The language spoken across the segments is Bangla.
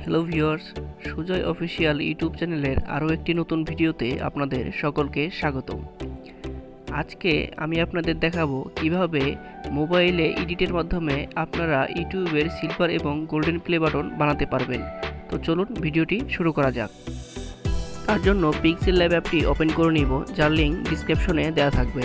Hello viewers, Sujoy official YouTube চ্যানেলের আরও একটি নতুন ভিডিওতে আপনাদের সকলকে স্বাগতম। আজকে আমি আপনাদের দেখাবো কিভাবে মোবাইলে এডিটের মাধ্যমে আপনারা ইউটিউবের সিলভার এবং গোল্ডেন প্লে বাটন বানাতে পারবেন। তো চলুন ভিডিওটি শুরু করা যাক। তার জন্য পিক্সেলল্যাব অ্যাপটি ওপেন করে নিব, যার লিঙ্ক ডিসক্রিপশনে দেওয়া থাকবে।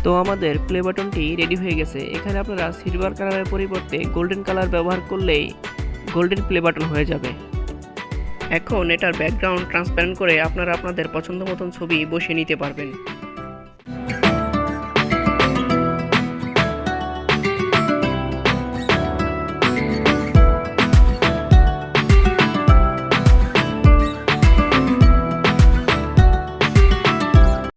তো আমাদের প্লে বাটনটি রেডি হয়ে গেছে। এখানে আপনারা সিলভার কালারের পরিবর্তে গোল্ডেন কালার ব্যবহার করলেই গোল্ডেন প্লে বাটন হয়ে যাবে। এখন এটার ব্যাকগ্রাউন্ড ট্রান্সপারেন্ট করে আপনারা আপনাদের পছন্দ মতন ছবি বসিয়ে নিতে পারবেন।